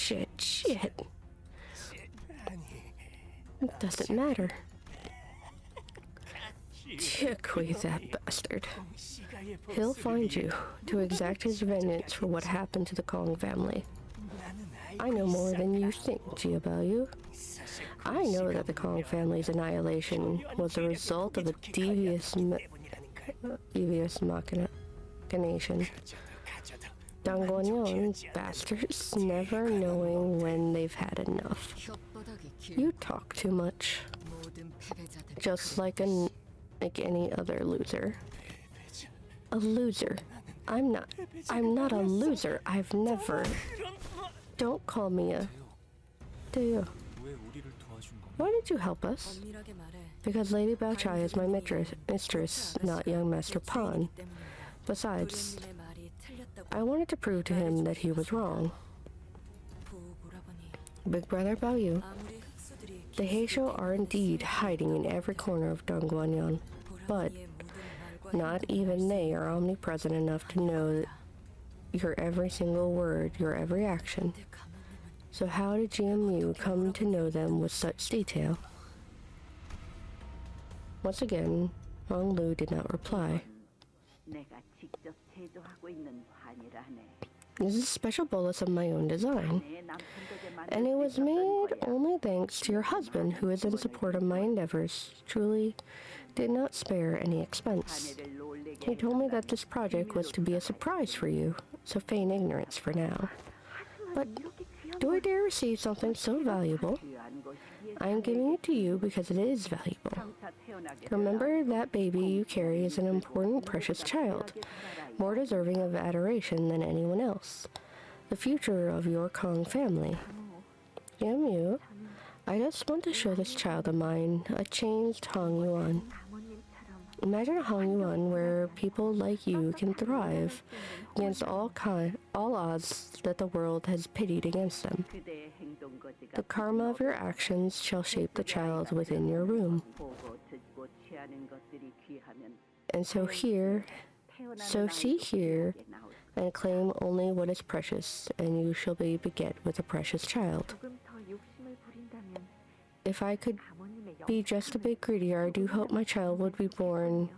Shit. It doesn't matter. Queeze that bastard. He'll find you to exact his vengeance for what happened to the Kong family. I know more than you think, Jiabaoyu. I know that the Kong family's annihilation was the result of a devious machination. Dangguanyon bastards never knowing when they've had enough. You talk too much. Just like any other loser. A loser. I'm not a loser. I've never. Don't call me a. Do you? Why did you help us? Because Lady Baochai is my mistress, not young Master Pan. Besides, I wanted to prove to him that he was wrong. Big Brother Baoyu, the Heisho are indeed hiding in every corner of Dongguanyan, but not even they are omnipresent enough to know your every single word, your every action. So how did GMU come to know them with such detail? Once again, Wang Lu did not reply. This is a special bolus of my own design, and it was made only thanks to your husband, who is in support of my endeavors. Truly did not spare any expense. He told me that this project was to be a surprise for you, so feign ignorance for now. But do I dare receive something so valuable? I am giving it to you because it is valuable. Remember that baby you carry is an important, precious child, more deserving of adoration than anyone else. The future of your Kong family. Yamu, I just want to show this child of mine a changed Hong Yuan. Imagine a Hong Yuan where people like you can thrive against all odds that the world has pitted against them. The karma of your actions shall shape the child within your womb. And so see here, and claim only what is precious, and you shall be beget with a precious child. If I could be just a bit greedier, I do hope my child would be born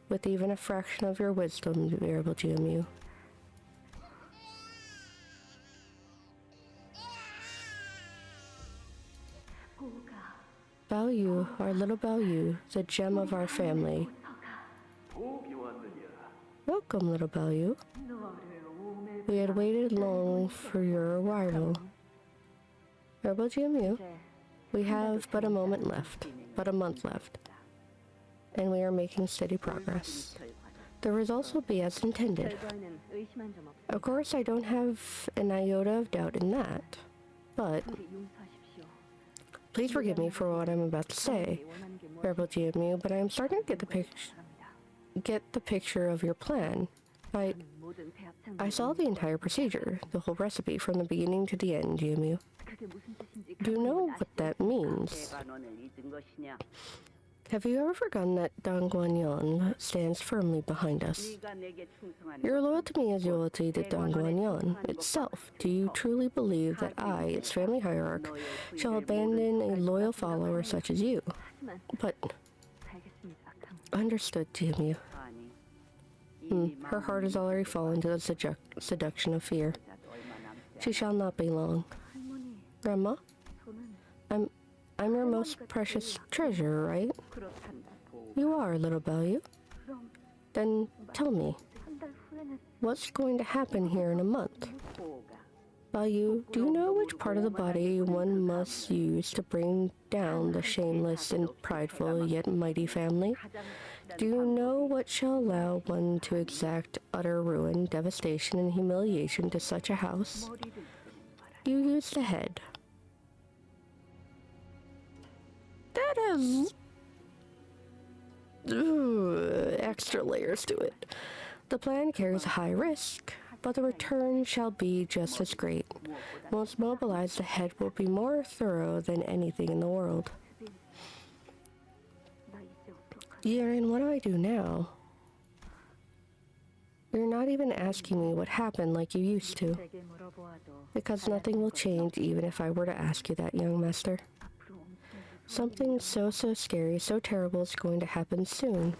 with even a fraction of your wisdom, Venerable GMU. Baoyu, our little Baoyu, the gem of our family. Welcome, little Baoyu. We had waited long for your arrival. Venerable GMU, we have but a month left, and we are making steady progress. The results will be as intended. Of course, I don't have an iota of doubt in that, but please forgive me for what I'm about to say, Venerable GMU, but I am starting to get the picture of your plan. I saw the entire procedure, the whole recipe from the beginning to the end, GMU. Do you know what that means? Have you ever forgotten that Dongguanyan stands firmly behind us? Your loyalty to me is loyalty to Dongguanyan itself. Do you truly believe that I, its family hierarch, shall abandon a loyal follower such as you? But... Understood, GMU. Her heart has already fallen to the seduction of fear. She shall not be long. Grandma? I'm your most precious treasure, right? You are, little Baoyu. Then tell me, what's going to happen here in a month? Baoyu, do you know which part of the body one must use to bring down the shameless and prideful yet mighty family? Do you know what shall allow one to exact utter ruin, devastation, and humiliation to such a house? You use the head. That has extra layers to it. The plan carries a high risk, but the return shall be just as great. Once mobilized, the head will be more thorough than anything in the world. Yiren, what do I do now? You're not even asking me what happened like you used to. Because nothing will change even if I were to ask you that, young master. Something so scary, so terrible is going to happen soon.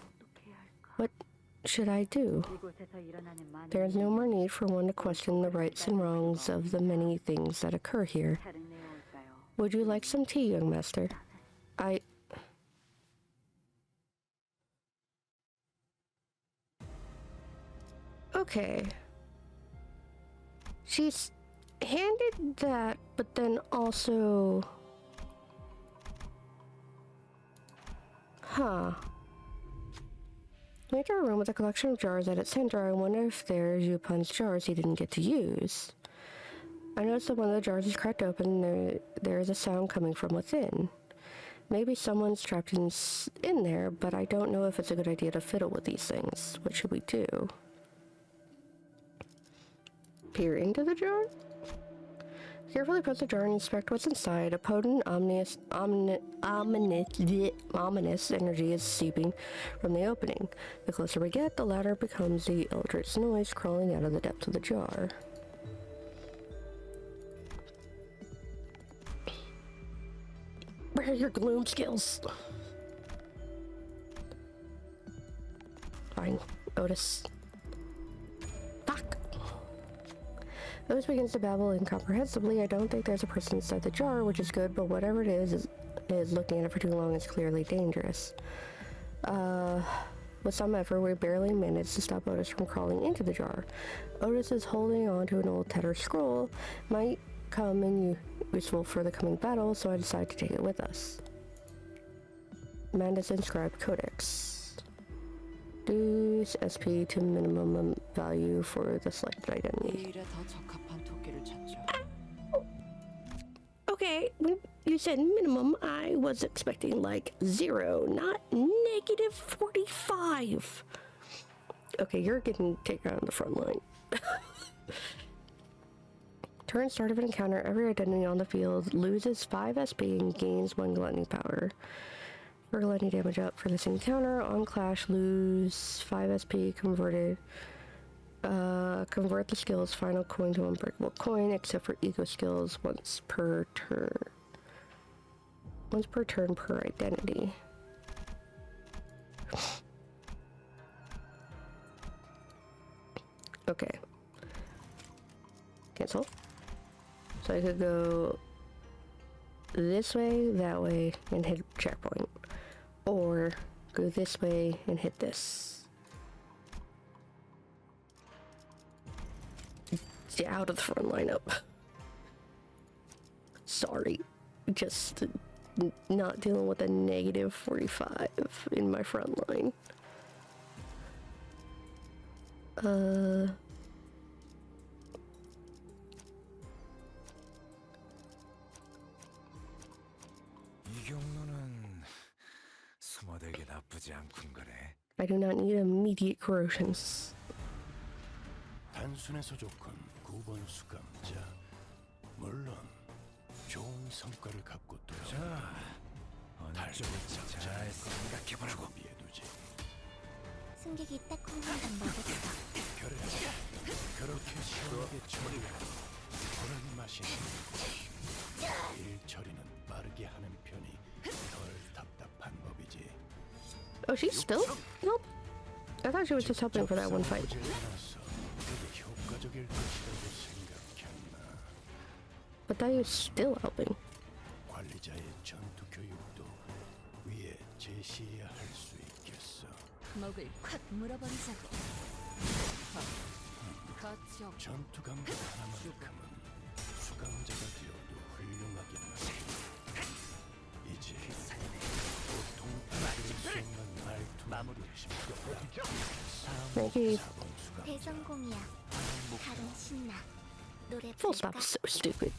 What should I do? There is no more need for one to question the rights and wrongs of the many things that occur here. Would you like some tea, young master? Okay. She's handed that, but then also... Huh. We enter a room with a collection of jars at its center. I wonder if they're Yupan's jars he didn't get to use. I noticed that one of the jars is cracked open and there is a sound coming from within. Maybe someone's trapped in there, but I don't know if it's a good idea to fiddle with these things. What should we do? Peer into the jar? Carefully put the jar and inspect what's inside. A potent, ominous energy is seeping from the opening. The closer we get, the louder becomes the eldritch noise crawling out of the depths of the jar. Where are your gloom skills? Fine, Otis. Fuck! Otis begins to babble incomprehensibly. I don't think there's a person inside the jar, which is good, but whatever it is looking at it for too long is clearly dangerous. With some effort, we barely manage to stop Otis from crawling into the jar. Otis is holding on to an old tattered scroll. Might come in useful for the coming battle, so I decide to take it with us. Amanda's inscribed codex. Reduce SP to minimum value for the selected identity. Okay, when you said minimum, I was expecting like 0, not negative 45. Okay, you're getting taken out on the front line. Turn start of an encounter, every identity on the field loses 5 SP and gains 1 gluttony power. For gluttony damage up for this encounter, on clash lose 5 SP converted. Convert the skill's final coin to unbreakable coin, except for eco skills once per turn. Once per turn per identity. Okay. Cancel. So I could go this way, that way, and hit checkpoint. Or go this way and hit this. Get out of the front lineup. Sorry. Just not dealing with a negative 45 in my front line. I do not need immediate corrosions. 단순해서 좋군 9번 수감자. 물론 좋은 성과를 갖고 돌아오는 달콤한 잘 생각해보라고 비해두지. 승객이 딱 혼자만 먹었어. 그렇게 시원하게 처리하고 그런 맛이 일 처리는 빠르게 하는 편이 덜 답답한 법이지. Oh, she's still? Nope. I thought she was just helping for that one fight. But that is still helping. 관리자의 전투 교육도 위에 제시해야 할 수 있겠어. 목을 콱 물어버리자고. 전투 감각 하나만큼은 수감자가 되어도 훌륭하겠나. 이제 보통 받을 수 없는 말투 마무리를 Maybe. 대성공이야. 다른 신나. 노래 Full stop is so stupid.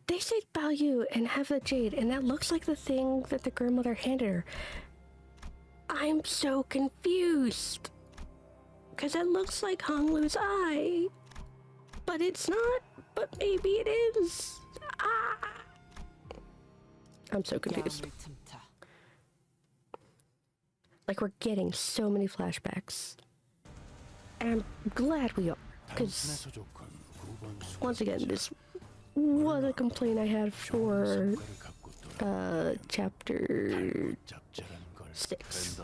They say value and have the jade, and that looks like the thing that the grandmother handed her. I'm so confused. Because it looks like Honglu's eye. But it's not. But maybe it is. Ah! I'm so confused. Like, we're getting so many flashbacks. And I'm glad we are, because, 단순해서 좋건 9번 once again, this was a complaint I had for, chapter 6.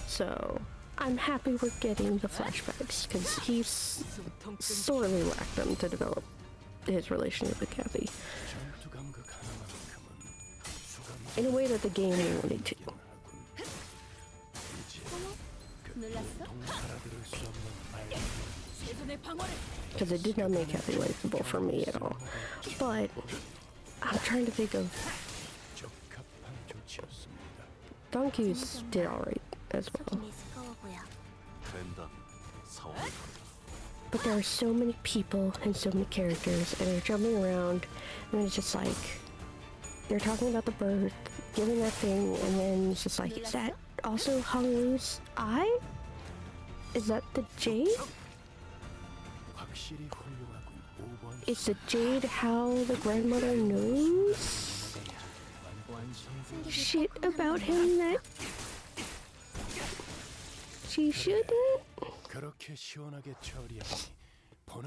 So, I'm happy we're getting the flashbacks, because he sorely lacked them to develop his relationship with Kathy in a way that the game wanted to. Because it did not make Kathy likable for me at all. But I'm trying to think of Donkeys did alright as well. But there are so many people and so many characters, and they're jumping around, and it's just like, they're talking about the birth, giving that thing, and then it's just like, is that also Honglu's eye? Is that the jade? Is the jade how the grandmother knows shit about him that she shouldn't?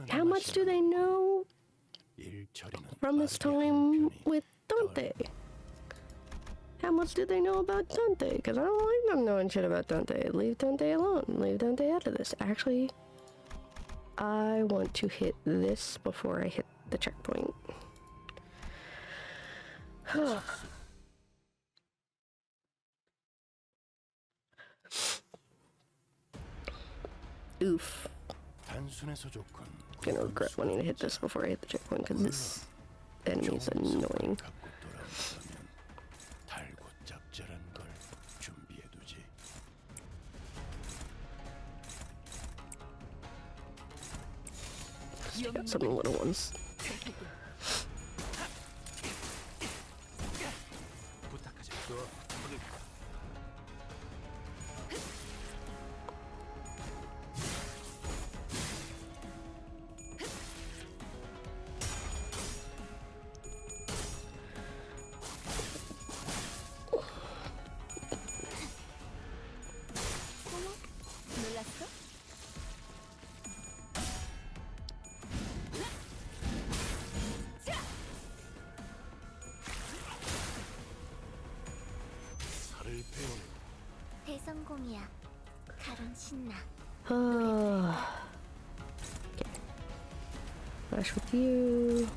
How much do they know from his time with Dante? How much do they know about Dante? Because I don't like them knowing shit about Dante. Leave Dante alone. Leave Dante out of this. Actually, I want to hit this before I hit the checkpoint. Oof. Gonna regret wanting to hit this before I hit the checkpoint because this enemy is annoying. I got some little ones. 대성공이야. 가론 신나. Okay. Flash with you.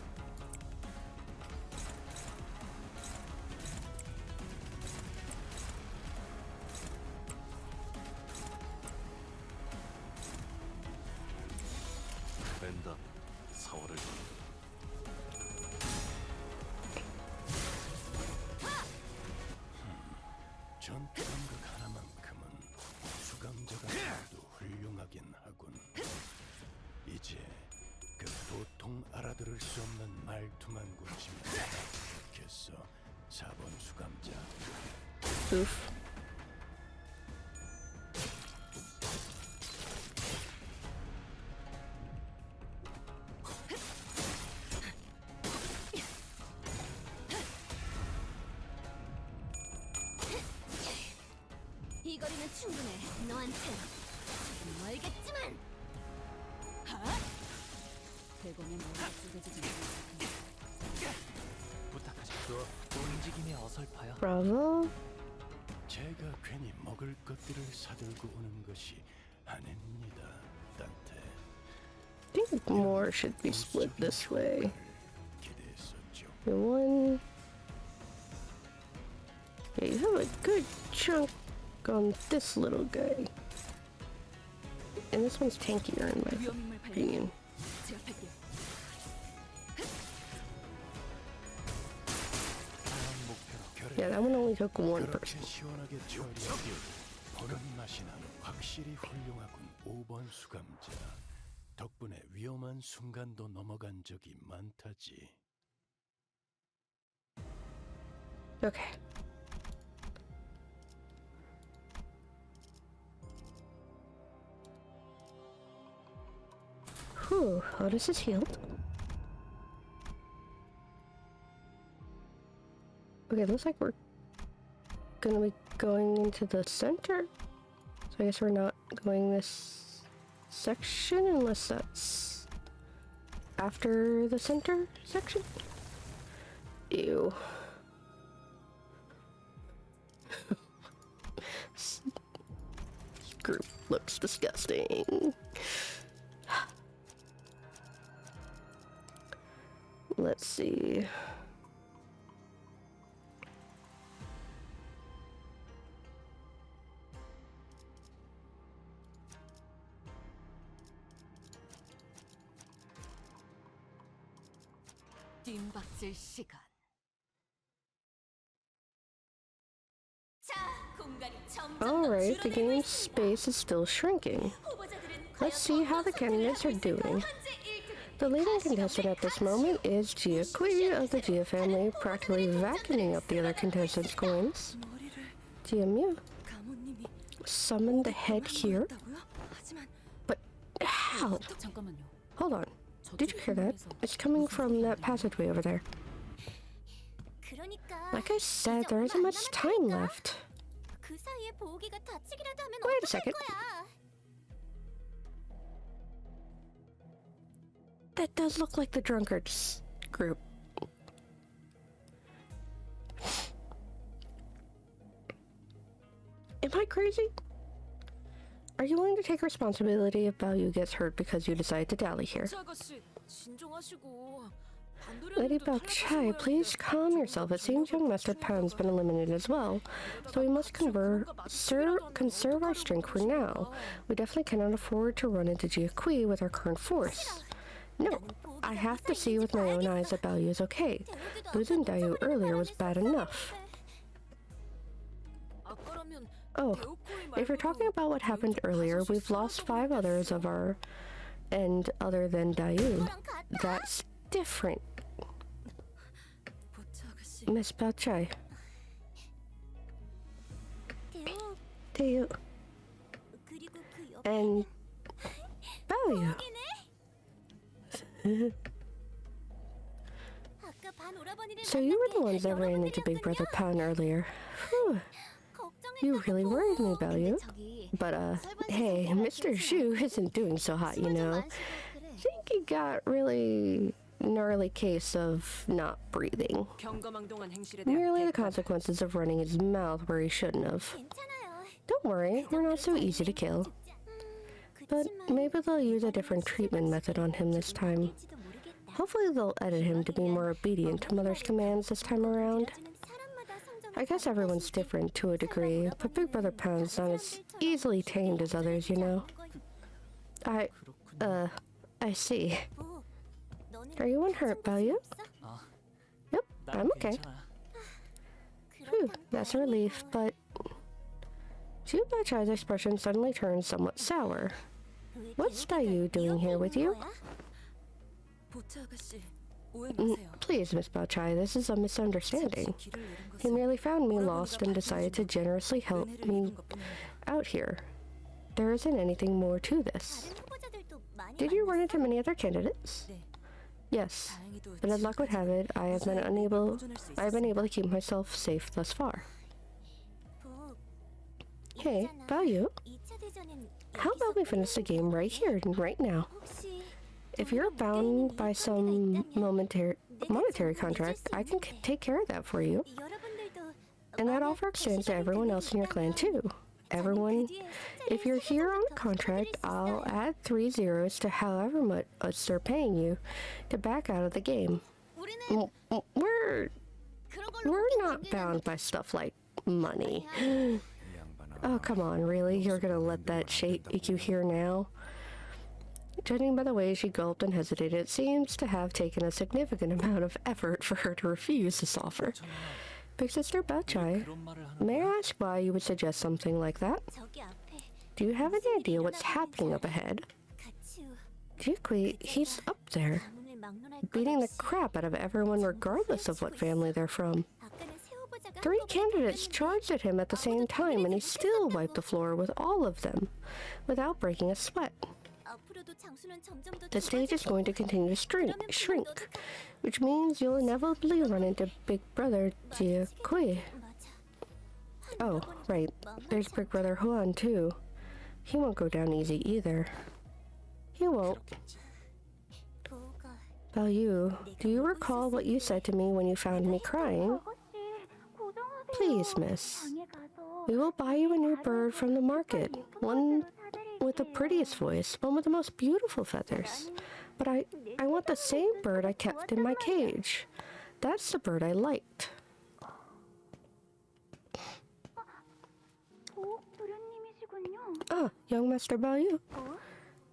알아들을 수 없는 말투만 고치면 좋겠어. 4번 수감자. Oof. 이 거리는 충분해. 너한테 조금 멀겠지만. 대공의 머리가 쏟아지지 부탁하십시오. 움직임이 어설퍼요. Bravo. 제가 괜히 먹을 것들을 사들고 오는 것이 아닙니다, 단테. I think more should be split this way. 기대했었죠. The one. Yeah, you have a good chunk on this little guy. And this one's tankier in my opinion. Yeah, that one only took one person. 시원하게 보는 맛이 나는 확실히 훌륭하군. 5번 수감자. 덕분에 위험한 순간도 넘어간 적이 많다지. Okay. Whew, Otis is healed. Okay, looks like we're gonna be going into the center. So I guess we're not going this section unless that's after the center section. Ew. This group looks disgusting. Let's see. 뜀박질 시간. Alright, the game's space is still shrinking. Let's see how the candidates are doing. The leading contestant at this moment is Gia Kui of the Gia family, practically vacuuming up the other contestants' coins. Gia Mew summoned the head here? But how? Hold on. Did you hear that? It's coming from that passageway over there. Like I said, there isn't much time left. Wait a second. That does look like the drunkards group. Am I crazy? Are you willing to take responsibility if Bao gets hurt because you decide to dally here? Lady Bao, please calm yourself. It seems young Master Pan's been eliminated as well, so we must conserve our strength for now. We definitely cannot afford to run into Gia Kui with our current force. No, I have to see with my own eyes that Bao is okay. Losing Dayu earlier was bad enough. Oh, if you're talking about what happened earlier, we've lost 5 others of our end other than Dayu. That's different. Miss Bao. Dayu. And Bao. So you were the ones that ran into Big Brother Pan earlier. Whew. You really worried me about you. But, hey, Mr. Shu isn't doing so hot, you know. I think he got really gnarly case of not breathing. Merely the consequences of running his mouth where he shouldn't have. Don't worry, we're not so easy to kill. But maybe they'll use a different treatment method on him this time. Hopefully they'll edit him to be more obedient to Mother's commands this time around. I guess everyone's different to a degree, but Big Brother Pan's not as easily tamed as others, you know. I see. Are you unhurt, Bao? Yep, I'm okay. Phew, that's a relief, but... Chu Bachai's expression suddenly turned somewhat sour. What's Dayu doing here with you? Please, Miss Bao, this is a misunderstanding. He merely found me lost and decided to generously help me out here. There isn't anything more to this. Did you run into many other candidates? Yes, but as luck would have it, I have been able to keep myself safe thus far. Hey, Bao, how about we finish the game right here and right now? If you're bound by some monetary contract, I can take care of that for you. And that offer extends to everyone else in your clan too. Everyone, if you're here on a contract, I'll add 3 zeros to however much they're paying you to back out of the game. We're not bound by stuff like money. Oh, come on, really? You're gonna let that shake you here now? Judging by the way she gulped and hesitated, it seems to have taken a significant amount of effort for her to refuse this offer. Big Sister Bao, may I ask why you would suggest something like that? Do you have any idea what's happening up ahead? Gia Kui, he's up there, beating the crap out of everyone regardless of what family they're from. 3 candidates charged at him at the same time, and he still wiped the floor with all of them, without breaking a sweat. The stage is going to continue to shrink, which means you'll inevitably run into Big Brother Gia Kui. Oh, right. There's Big Brother Juan, too. He won't go down easy either. He won't. Baloo, do you recall what you said to me when you found me crying? Please, miss. We will buy you a new bird from the market. One with the prettiest voice, one with the most beautiful feathers. But I want the same bird I kept in my cage. That's the bird I liked. Ah, young Master Baloo.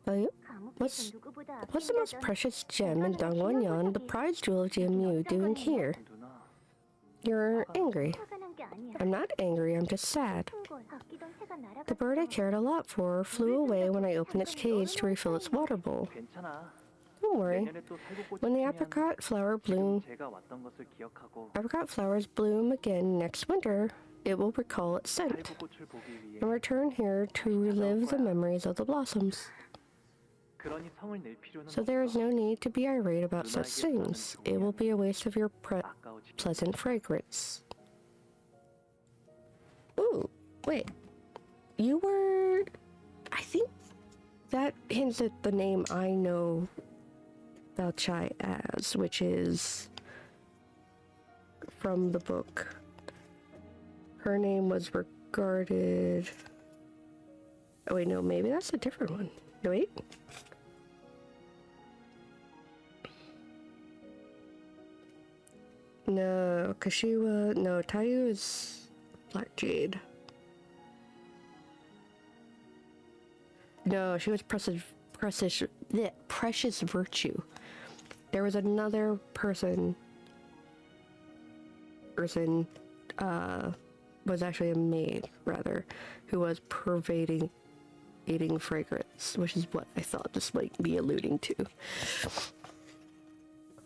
Baloo, what's the most precious gem in Dongwon-yeon, the prize jewel of GMU, doing here? You're angry. I'm not angry, I'm just sad. The bird I cared a lot for flew away when I opened its cage to refill its water bowl. Don't worry. When the apricot flowers bloom again next winter, it will recall its scent and return here to relive the memories of the blossoms. So there is no need to be irate about such things. It will be a waste of your pleasant fragrance. Ooh, wait. You were... I think that hints at the name I know Bao Chai as, which is from the book. Her name was regarded... Oh wait, no, maybe that's a different one. No, wait. No, Kashiwa... No, Tayu is Black Jade. No, she was Precious Virtue. There was another person, was actually a maid, rather, who was pervading eating fragrance, which is what I thought this might be alluding to.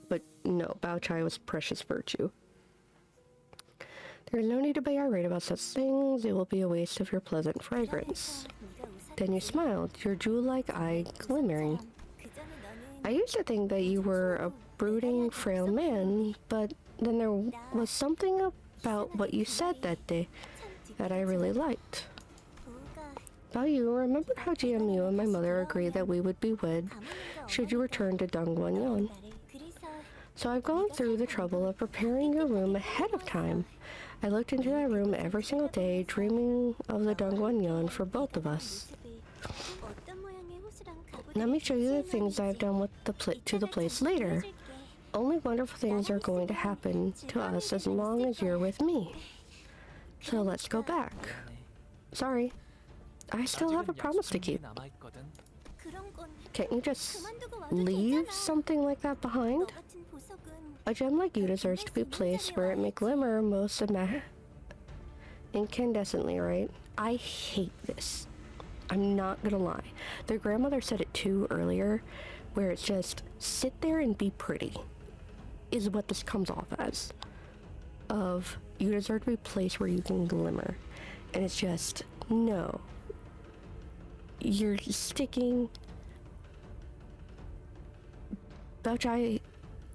But no, Bao Chai was Precious Virtue. There is no need to be irate about such things. It will be a waste of your pleasant fragrance. Then you smiled, your jewel-like eye glimmering. I used to think that you were a brooding, frail man, but then there was something about what you said that day that I really liked. Baloo, remember how GMU and my mother agreed that we would be wed should you return to Dongwon-yeon? So I've gone through the trouble of preparing your room ahead of time. I looked into that room every single day, dreaming of the Dongwon-yeon for both of us. Let me show you the things I've done with to the place later. Only wonderful things are going to happen to us as long as you're with me. So let's go back. Sorry, I still have a promise to keep. Can't you just leave something like that behind? A gem like you deserves to be placed where it may glimmer most incandescently, right? I hate this. I'm not gonna lie. Their grandmother said it too earlier, where it's just, sit there and be pretty, is what this comes off as. Of, you deserve to be placed where you can glimmer. And it's just, no. You're sticking... Bao Chai,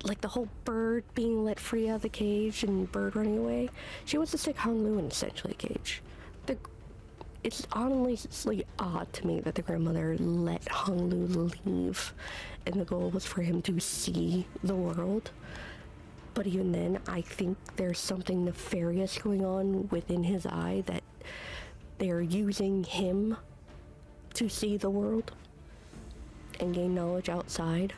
like the whole bird being let free out of the cage and bird running away, she wants to stick Hong Lu in essentially a cage. It's honestly odd to me that the grandmother let Hong Lu leave, and the goal was for him to see the world. But even then, I think there's something nefarious going on within his eye, that they're using him to see the world and gain knowledge outside.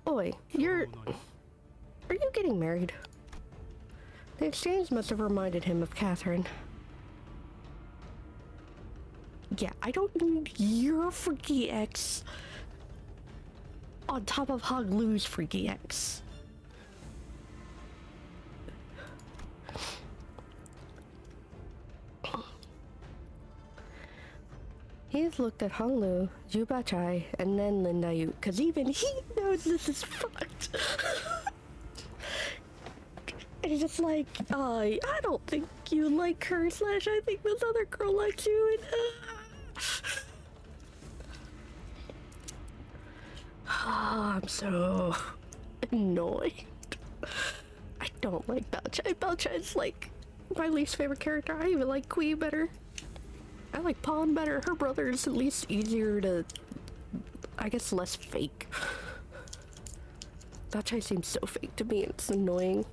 Oi, are you getting married? The exchange must have reminded him of Catherine. Yeah, I don't need your freaky ex on top of Hong Lu's freaky ex. He's looked at Hong Lu, Zhu Bachai, and then Lin Dayu, because even he knows this is fucked. And he's just like, I don't think you like her, / I think this other girl likes you, and I'm so annoyed. I don't like Balchai. Balchai is like my least favorite character. I even like Kui better. I like Pawn better. Her brother is at least easier to, I guess, less fake. Balchai seems so fake to me, and it's annoying.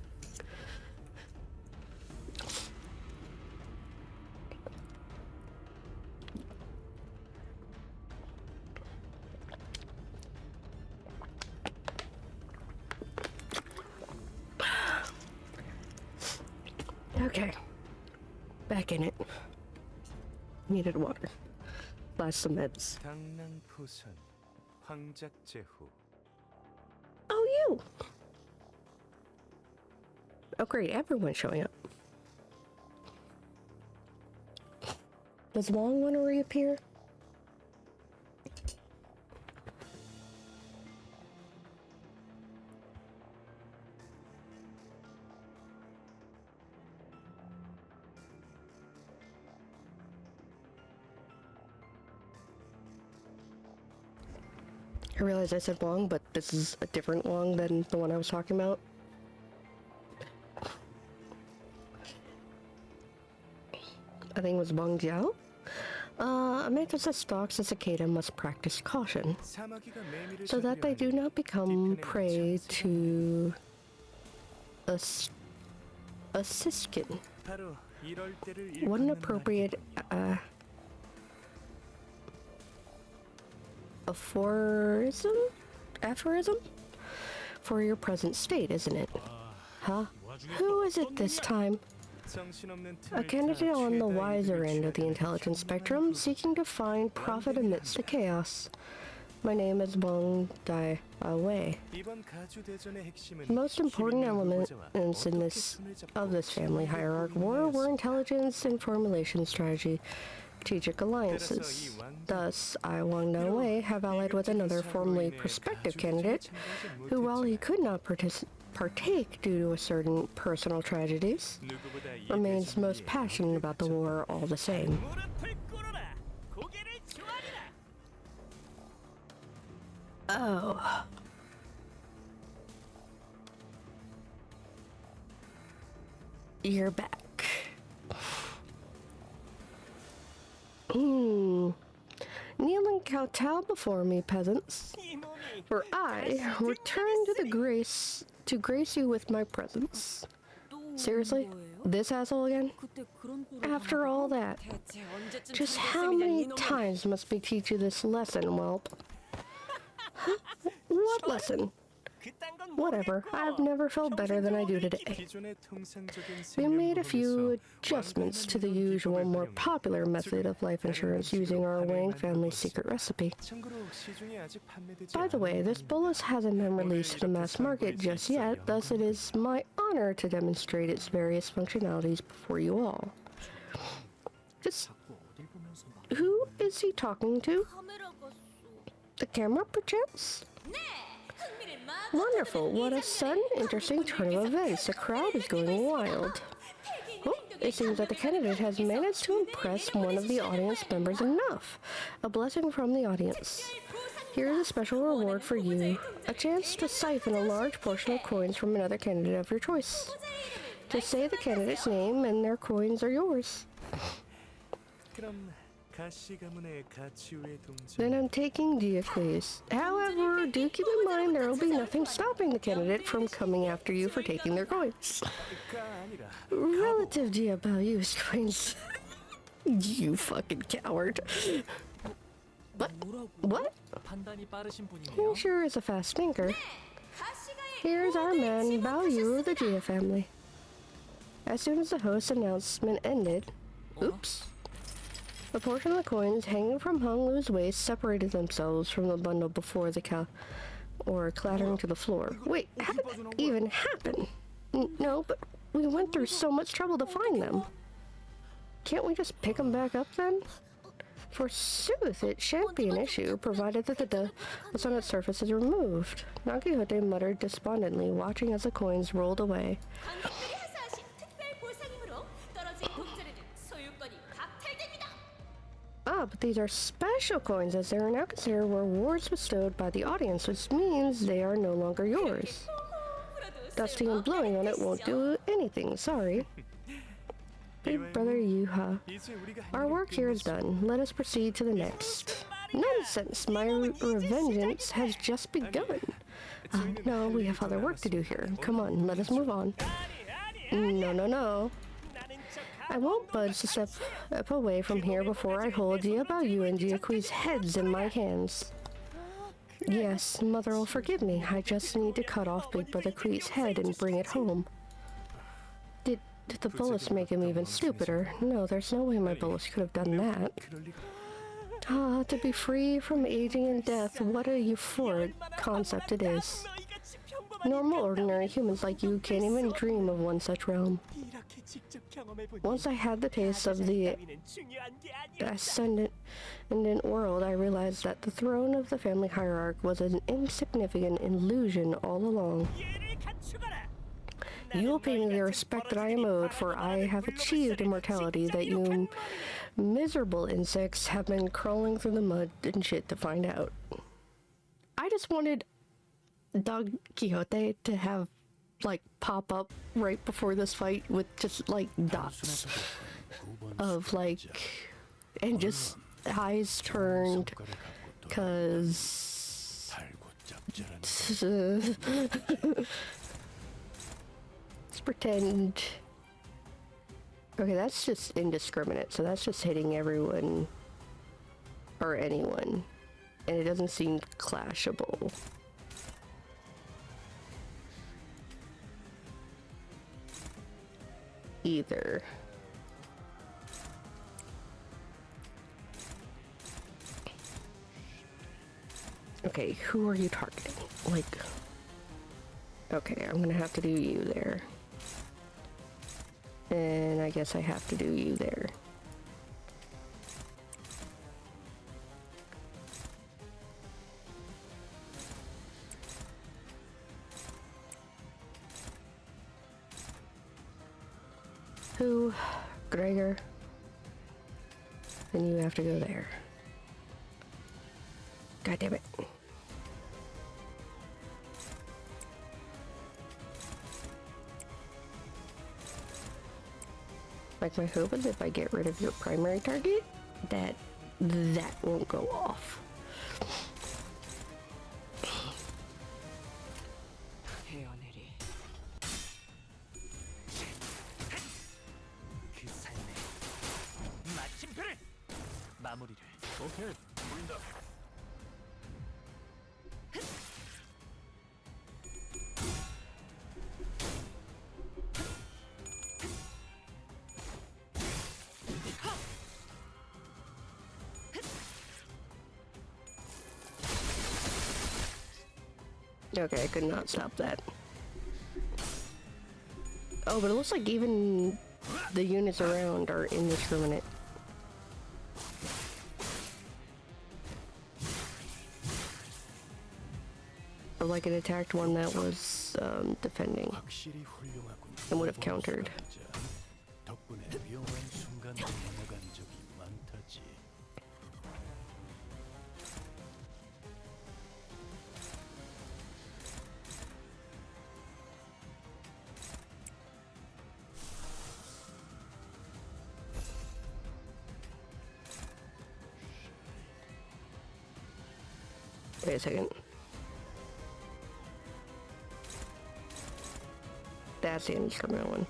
Okay, back in it. Needed water. Last some meds. 당랑푸선 황작제후 Oh, you! Oh great, everyone's showing up. Does Wong want to reappear? I realized I said Wong, but this is a different Wong than the one I was talking about. I think it was Wong Jiao. A mantis that stalks a cicada must practice caution, so that they do not become prey to a siskin. What an appropriate aphorism for your present state, isn't it? Huh? Who is it this time? A candidate on the wiser end of the intelligence spectrum, seeking to find profit amidst the chaos. My name is Wang Dai Wei. The most important elements in this family hierarchy were intelligence and formulation strategy, strategic alliances. Thus, I, Wang Dai Wei, have allied with another formerly prospective candidate, who, while he could not partake due to a certain personal tragedies, remains most passionate about the war all the same. Oh. You're back. Kneel and kowtow before me, peasants, for I return to grace you with my presence. Seriously? This asshole again? After all that, just how many times must we teach you this lesson, whelp? Huh? What lesson? Whatever, I've never felt better than I do today. We made a few adjustments to the usual, more popular method of life insurance using our Wang family secret recipe. By the way, this bolus hasn't been released to the mass market just yet, thus it is my honor to demonstrate its various functionalities before you all. Who is he talking to? The camera, perchance? Wonderful, what a sudden, interesting turn of events. The crowd is going wild. Oh, it seems that the candidate has managed to impress one of the audience members enough. A blessing from the audience. Here's a special reward for you. A chance to siphon a large portion of coins from another candidate of your choice. Just say the candidate's name and their coins are yours. Then I'm taking Diocles. However, do keep in mind there will be nothing stopping the candidate from coming after you for taking their coins. Relative Diabellus coins. You fucking coward. What? He sure is a fast thinker. Here's our man, Bao Yu of the Jia family. As soon as the host's announcement ended, oops. A portion of the coins hanging from Hung Lu's waist separated themselves from the bundle before the clattering to the floor. Wait, how did that even happen? No, but we went through so much trouble to find them. Can't we just pick them back up then? Forsooth, it shan't be an issue, provided that the dust on its surface is removed. Don Quixote muttered despondently, watching as the coins rolled away. Ah, but these are special coins, as they are now considered rewards bestowed by the audience, which means they are no longer yours. Dusting and blowing on it won't do anything, sorry. Big brother Yuha. Our work here is done. Let us proceed to the next. Nonsense! My revengeance has just begun. No, we have other work to do here. Come on, let us move on. No, no, no. I won't budge a step away from here before I hold Jiabaoyu and Jiakui's heads in my hands. Yes, Mother will forgive me. I just need to cut off Big Brother Kui's head and bring it home. Did the bullets make him even stupider? No, there's no way my bullets could have done that. Ah, to be free from aging and death, what a euphoric concept it is. Normal, ordinary humans like you can't even dream of one such realm. Once I had the taste of the ascendant world, I realized that the throne of the family hierarch was an insignificant illusion all along. You will pay me the respect that I am owed, for I have achieved immortality that you miserable insects have been crawling through the mud and shit to find out. I just wanted Don Quixote to have, like, pop up right before this fight with just, like, dots of, like, and just eyes turned, cause let's pretend. Okay, that's just indiscriminate, so that's just hitting everyone or anyone, and it doesn't seem clashable. Either. Okay, who are you targeting? Like, okay, I'm gonna have to do you there. And I guess I have to do you there. Who? Gregor. Then you have to go there. God damn it. Like, my hope is if I get rid of your primary target, that won't go off. 오케이, 보인다. Okay, I could not stop that. Oh, but it looks like even the units around are indiscriminate. Or like it attacked one that was defending and would have countered. 덕분에 위험한 순간을 넘어간 적이 많다지. Wait a second. That's the indiscriminate one.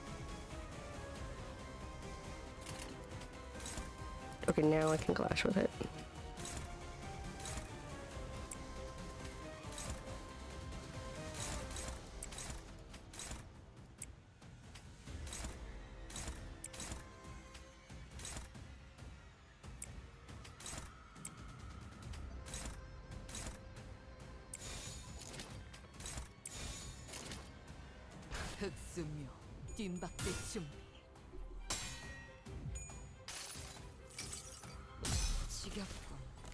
Okay, now I can clash with it. 흑수묘 뒷박대 준비. 지겹군.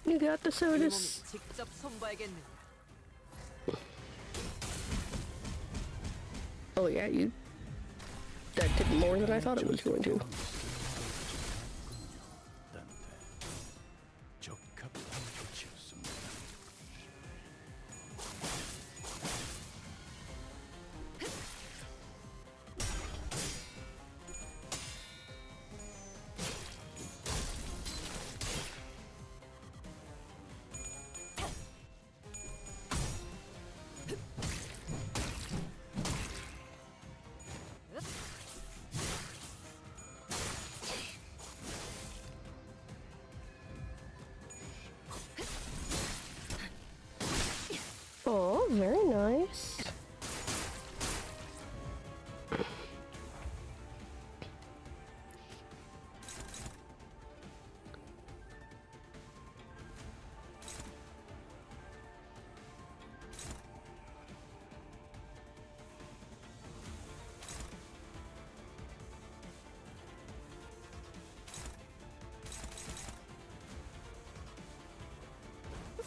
You got the 이 sodas. 몸이 직접 손봐야겠네. Oh yeah, that did more than I thought it was going to. 적합한 조치였습니다.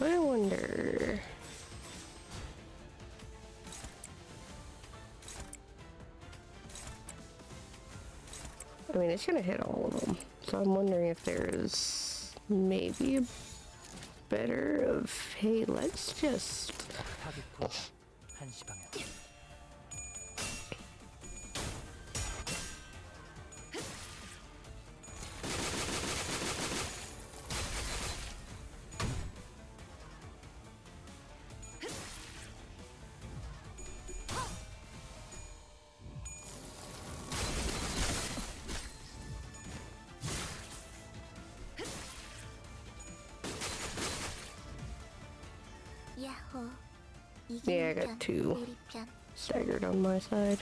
I wonder. I mean, it's gonna hit all of them. So I'm wondering if there's maybe a better of, hey, let's just... 타겟 포착. 1시 방향. Yeah, I got 2 staggered on my side.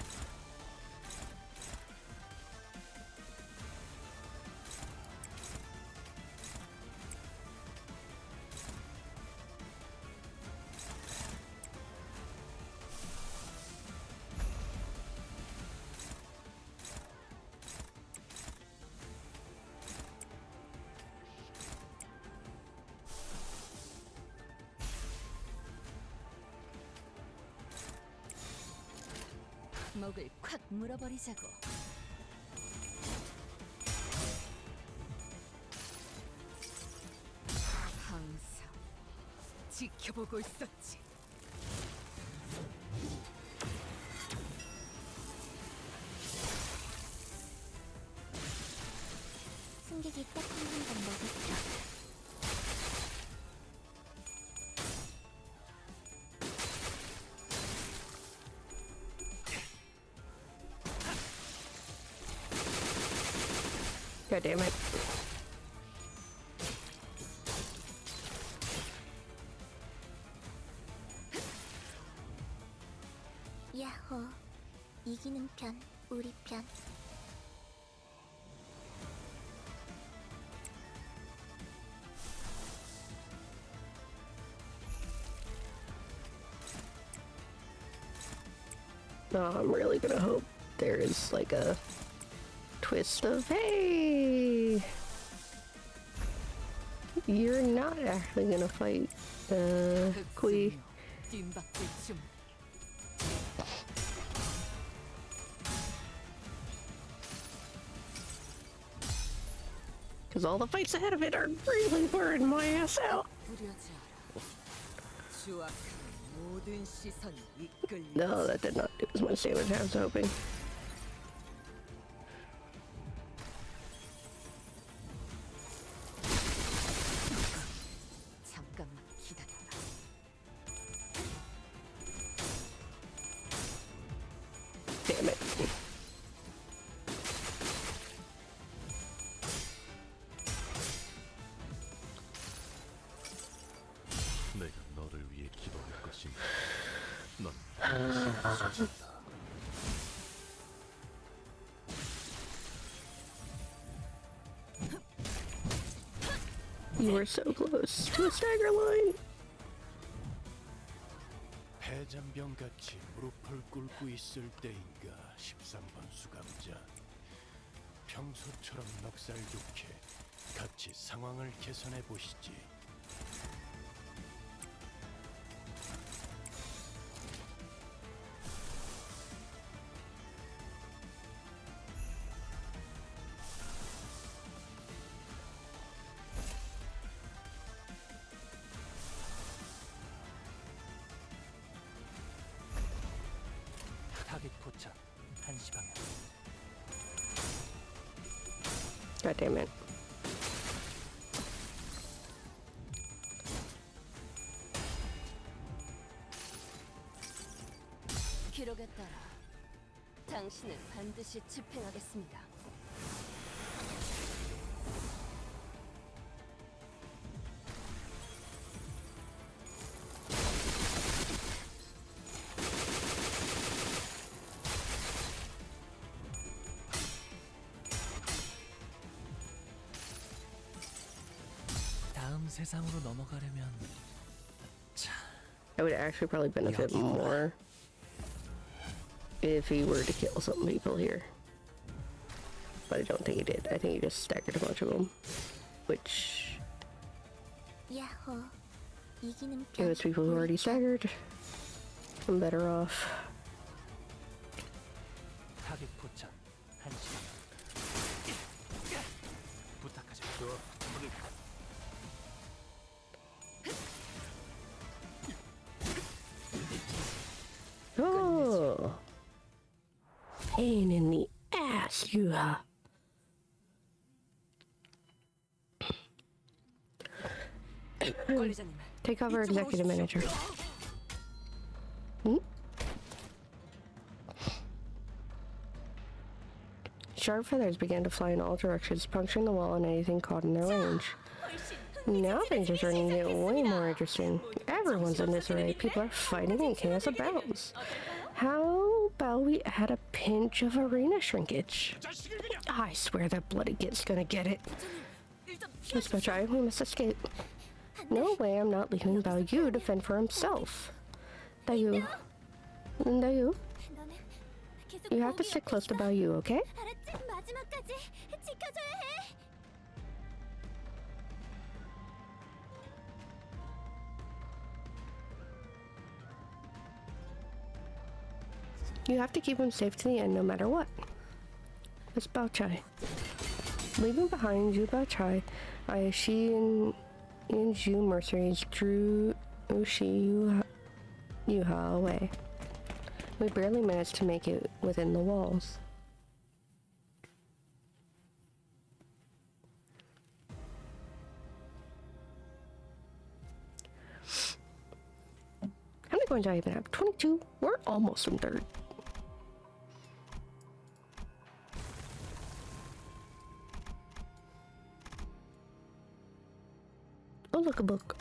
목을 콱 물어버리자고. 항상 지켜보고 있었지. 승객이 딱 한 번만 먹었다. God damn it. 야호, 이기는 편, 우리 편. No, I'm really gonna hope there is like a twist of, hey, you're not actually gonna fight Kui. 뜀박질 좀. Because all the fights ahead of it are really burning my ass out. 부려지 않아. 추악한 모든 시선이 이끌려. No, that did not do as much damage as I was hoping. 잠깐만 기다려라. Damn it. 내가 너를 위해 기도할 것이니 넌 반드시 이루어진다. You were so close to a stagger line. 패잔병같이 무릎을 꿇고 있을 때인가 13번 수감자. 평소처럼 넉살 좋게 같이 상황을 개선해 보시지. 타겟 포착. 1시 방향. God damn it. 기록에 따라 당신을 반드시 집행하겠습니다. 다음 세상으로 넘어가려면 I would actually probably benefit more if he were to kill some people here. But I don't think he did. I think he just staggered a bunch of them. Which... 야호, 이기는 It was people who already staggered. I'm better off. 타겟 포착 1시방향. 부탁하죠. Oh! Pain in the ass, Yuha. 관리자님, Take over 이쪽으로 executive 오십시오. manager. Hmm? Sharp feathers began to fly in all directions, puncturing the wall and anything caught in their range. Now things are starting to get way more interesting. Everyone's in disarray. People are fighting and chaos abounds. How about we add a pinch of arena shrinkage? I swear that bloody git's gonna get it. Let's go try. We must escape. No way, I'm not leaving Bao Yu to fend for himself. Dayu. Dayu, 너는 계속 you have to stick close to Bao Yu, okay? 알았지? 마지막까지 지켜줘야 해. You have to keep him safe to the end no matter what. It's Bao Chai. Leaving behind Zhu Bao Chai, Ayashi and Zhu mercenaries drew Ushi Yuha away. We barely managed to make it within the walls. How many coins do I even have? 22? We're almost in third. Oh, look, a book.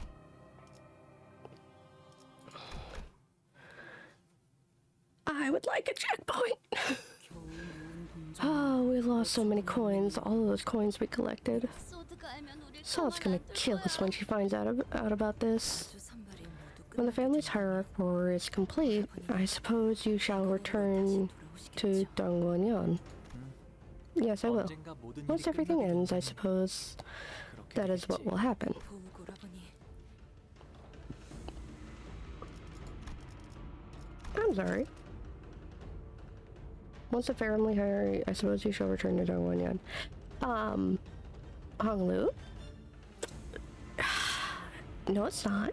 I would like a checkpoint. Oh, we lost so many coins. All those coins we collected. 소드가 알면 우릴 Sal's gonna kill us when she finds out about this. 주 선발이 모두 When the family's hierarchy is complete, I suppose you shall return to Dongwon-yeon. Yes, I will. 언젠가 모든 일이 Once everything 끝나게 ends, I 된다면 suppose 그렇게 that is what 되겠지. will happen. 보우고라보니 I'm sorry. Once the family hierarchy, I suppose you shall return to Dongwon-yeon. Honglu? No, it's not.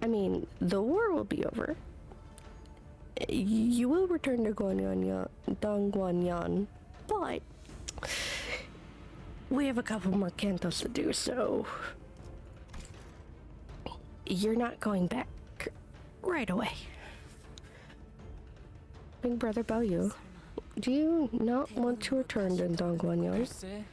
I mean, the war will be over. You will return to Dongwon-yeon, but we have a couple more cantos to do, so you're not going back right away. Big brother Bao Yu, do you not want to return to Dongwon-yeon? 글쎄,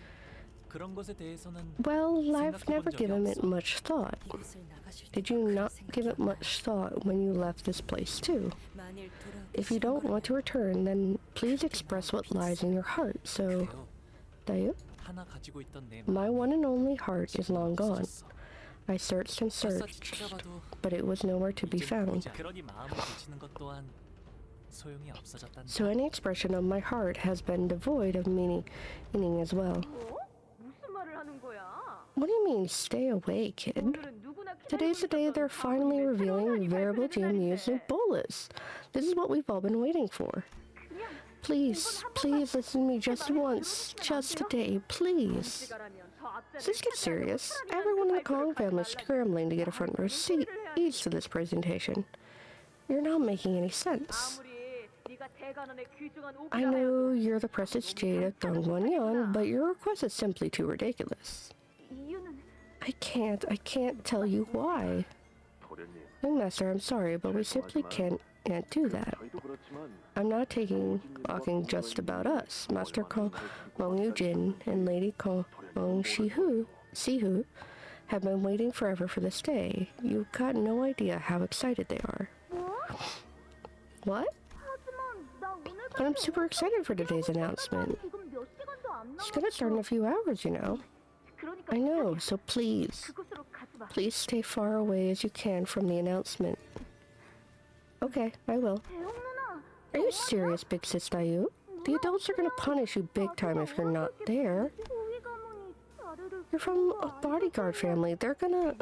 그런 것에 대해서는 Well, I've never 생각해본 적이 given it 없어. much thought. 이곳을 나가실 Did 때 you 그런 not give it 생각이 much thought when you left this place too? 만일 돌아오기 If you don't 싫은 want to return, then please express what lies in your heart. So, 그래요. Dayu, 하나 가지고 있던 내 my one and only heart is long gone. 없어졌어. I searched and 샅샅이 searched, 찾아봐도 but it was nowhere to be 이젠 found. 보이지 않- 그러니 마음을 붙이는 것 또한 소용이 없어졌단다. So any expression of my heart has been devoid of meaning as well. 무슨 말을 하는 거야? What do you mean, stay away, kid? 오늘은 누구나 Today's the day they're finally revealing variable GMU's new bolas. This is what we've all been waiting for. Please, please listen to me just once. Just today, please. Let's get serious. Everyone in the Kong family is scrambling to get a front row seat each to this presentation. You're not making any sense. I know you're the precious jade of Dongwon-yeon, but your request is simply too ridiculous. I can't tell you why. Young Master, I'm sorry, but we simply can't do that. I'm not talking just about us. Master Kong Yu-jin and Lady Kong Sihu have been waiting forever for this day. You've got no idea how excited they are. What? But I'm super excited for today's announcement. It's gonna start in a few hours, you know. I know, so please stay far away as you can from the announcement. Okay, I will. Are you serious, Big Sis Dayu? The adults are gonna punish you big time if you're not there. You're from a bodyguard family. They're gonna...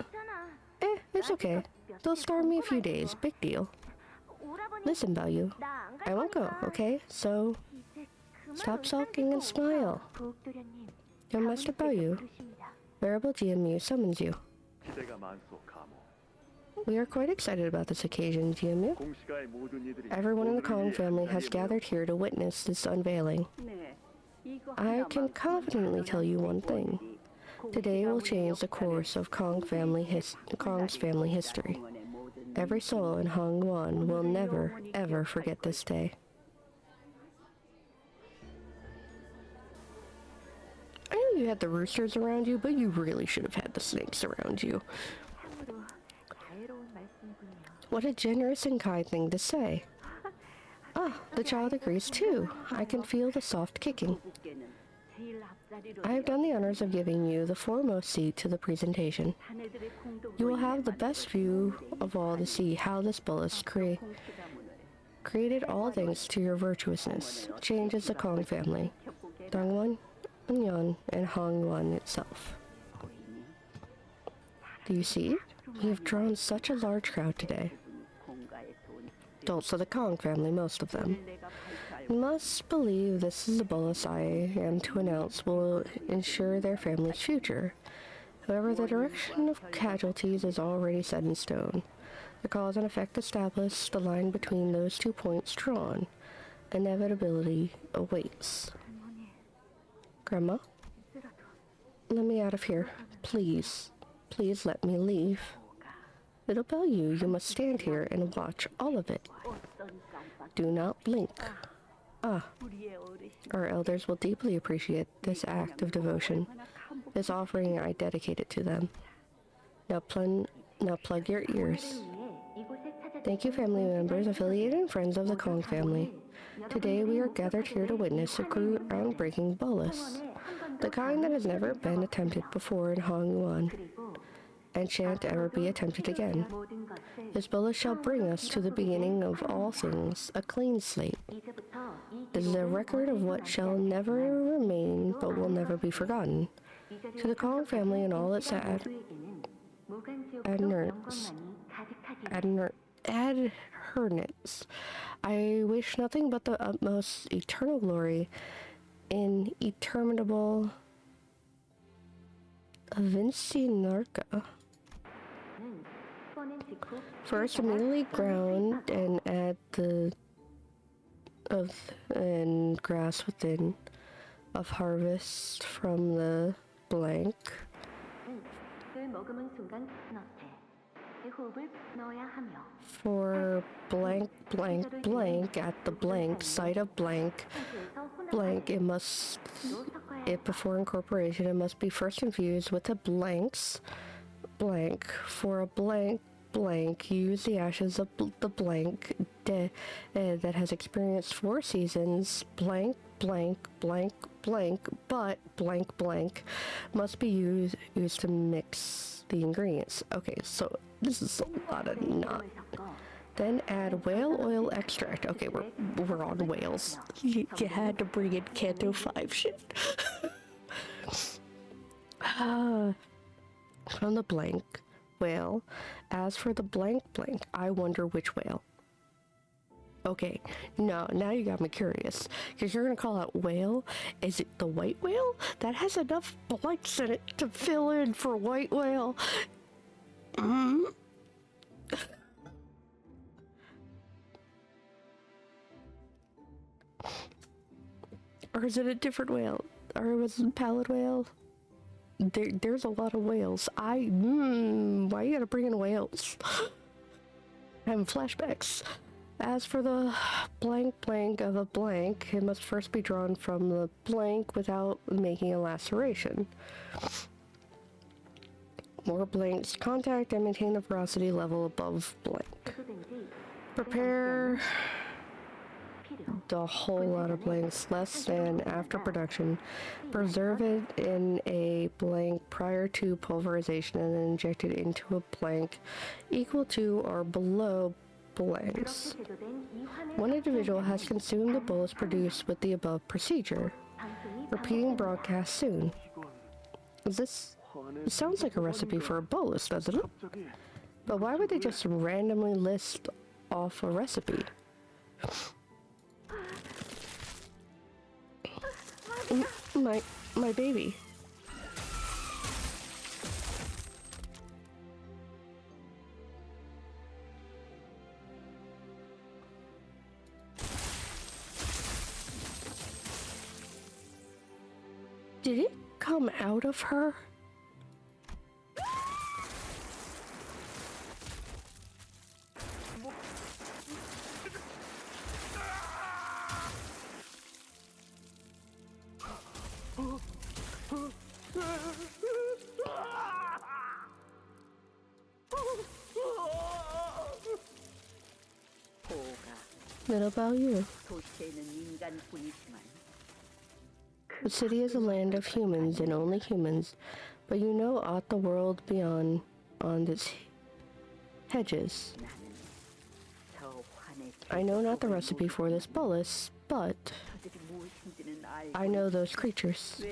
It's okay. They'll starve me a few days. Big deal. 오라버니 Listen, Baloo. 나안 I won't go, okay? So, stop sulking and smile. 부엌도련님 Young Master Baloo, 부르십니다. Venerable GMU summons you. 기대가 많소, 가모. We are quite excited about this occasion, GMU. 공시가의 모든 이들이 Everyone in the Kong 오늘을 위해 family 한 has 자리에 gathered here to witness this unveiling. I can confidently tell you one thing. Today will change the course of Kong's family history. Every soul in Hongwan will never, ever forget this day. I know you had the roosters around you, but you really should have had the snakes around you. 참으로 자애로운 말씀이군요. What a generous and kind thing to say. Ah, the child agrees too. I can feel the soft kicking. I have done the honors of giving you the foremost seat to the presentation. You will have the best view of all to see how this bolus created all thanks to your virtuousness, changes the Kong family, Dongwon, Anyan, and Hongwan itself. Do you see? We have drawn such a large crowd today. Adults of the Kong family, most of them. You must believe this is the bolus I am to announce will ensure their family's future. However, the direction of casualties is already set in stone. The cause and effect established, the line between those 2 points drawn. Inevitability awaits. Grandma? Let me out of here. Please. Please let me leave. Little Baloo, you must stand here and watch all of it. Do not blink. Ah, our elders will deeply appreciate this act of devotion. This offering, I dedicate it to them. Now plug your ears. Thank you, family members, affiliated and friends of the Kong family. Today we are gathered here to witness a groundbreaking bolus, the kind that has never been attempted before in Hongwan, and shan't ever be attempted again. This bolus shall bring us to the beginning of all things, a clean slate. This is a record of what shall never remain but will never be forgotten. To the Kong family and all its adherents, I wish nothing but the utmost eternal glory in interminable Avinci-Narca. First, immediately ground and add and grass within of harvest from the blank. For blank blank blank at the blank site of blank blank, before incorporation it must be first infused with a blanks blank. For a blank blank, use the ashes of the blank that has experienced 4 seasons. Blank blank blank blank, but blank blank must be used to mix the ingredients. Okay, so this is a lot of not. Then add whale oil extract. Okay, we're on whales. You had to bring in Canto VIII shit. From the blank whale. As for the blank blank, I wonder which whale. Okay, now you got me curious, because you're gonna call out whale. Is it the white whale? That has enough blanks in it to fill in for white whale. Or is it a different whale? Or was it pallid whale? There's a lot of whales. Why you gotta bring in whales? I'm having flashbacks. As for the blank blank of a blank, it must first be drawn from the blank without making a laceration. More blanks contact and maintain the porosity level above blank. Prepare the whole lot of blanks less than after production. Preserve it in a blank prior to pulverization and then inject it into a blank equal to or below blanks. One individual has consumed the bolus produced with the above procedure. Repeating broadcast soon. It sounds like a recipe for a bolus, doesn't it? But why would they just randomly list off a recipe? My baby. Did it come out of her? Little about you. The city is a land of humans and only humans, but you know aught the world beyond on its hedges. I know not the recipe for this bolus, but I know those creatures.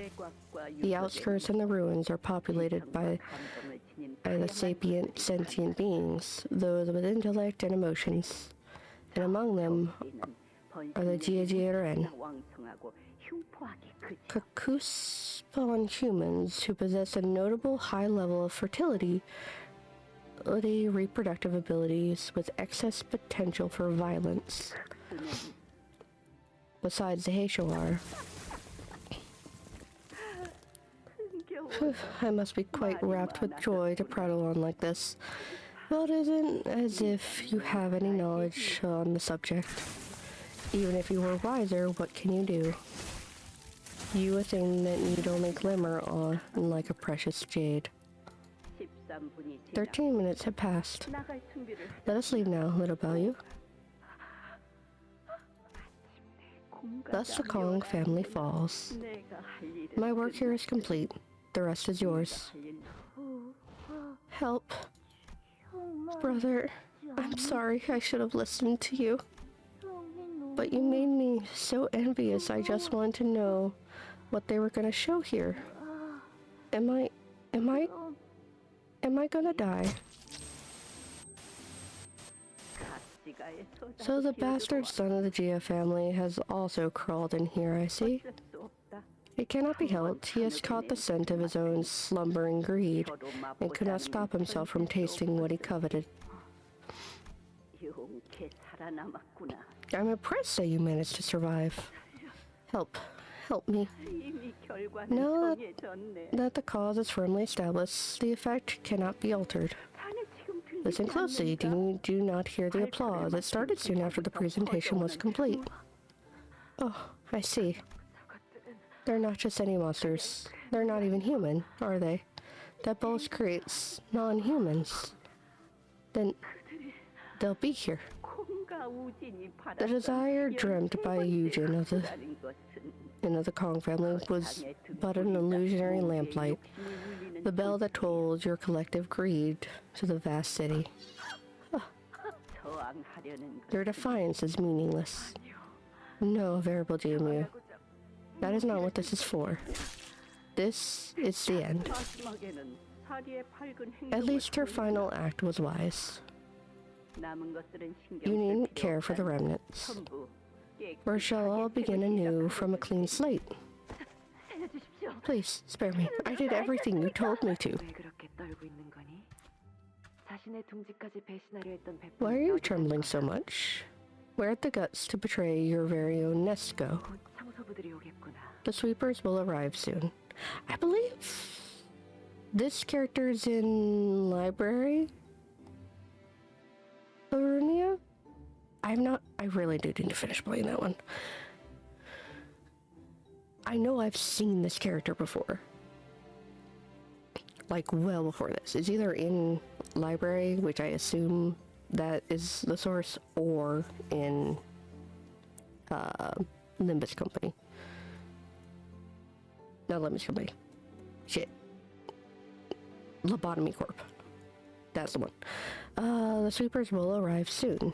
The outskirts and the ruins are populated by the sapient, sentient beings, those with intellect and emotions. And among them are the Jiajiren, Kakuspan humans who possess a notable high level of fertility, reproductive abilities with excess potential for violence. Besides the Heishoar. I must be quite wrapped with joy to prattle on like this. Well, it isn't as if you have any knowledge on the subject. Even if you were wiser, what can you do? You a thing that need only glimmer on like a precious jade. 13 minutes have passed. Let us leave now, little Bellew. Thus the Kong family falls. My work here is complete. The rest is yours. Help. Brother, I'm sorry I should have listened to you. But you made me so envious. I just wanted to know what they were gonna show here. Am I gonna die? So the bastard son of the Gia family has also crawled in here, I see. It cannot be helped. He has caught the scent of his own slumbering greed, and could not stop himself from tasting what he coveted. I'm impressed that you managed to survive. Help me. Now that the cause is firmly established, the effect cannot be altered. Listen closely. Do not hear the applause. It started soon after the presentation was complete. Oh, I see. They're not just any monsters. They're not even human, are they? That bolus creates non-humans. Then they'll be here. The desire dreamt by Eugen of the Kong family was but an illusionary lamplight, the bell that told your collective greed to the vast city. Their defiance is meaningless. No, veritable Jimu. That is not what this is for. This is the end. At least her final act was wise. You needn't care for the remnants. Or shall all begin anew from a clean slate. Please, spare me. I did everything you told me to. Why are you trembling so much? Where'd the guts to betray your very own nest go? The sweepers will arrive soon. I believe this character's in library? Arunia? I really do need to finish playing that one. I know I've seen this character before. Like, well before this. It's either in library, which I assume that is the source, or in Limbus Company. Not Limbus Company. Shit. Lobotomy Corp. That's the one. The sweepers will arrive soon.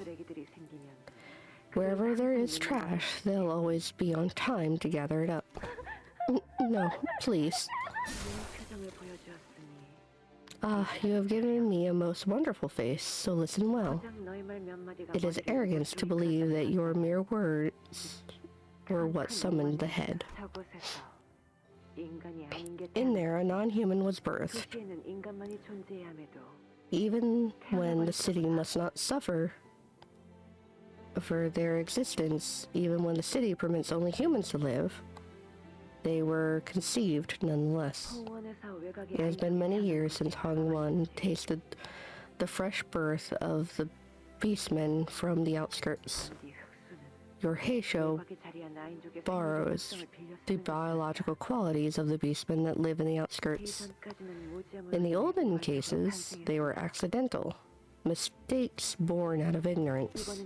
Wherever there is trash, they'll always be on time to gather it up. No, please. Ah, you have given me a most wonderful face, so listen well. It is arrogance to believe that your mere words were what summoned the head. In there, a non-human was birthed. Even when the city must not suffer for their existence, even when the city permits only humans to live, they were conceived nonetheless. It has been many years since Hongwon tasted the fresh birth of the beastmen from the outskirts. Your Heisho borrows the biological qualities of the beastmen that live in the outskirts. In the olden cases, they were accidental, mistakes born out of ignorance.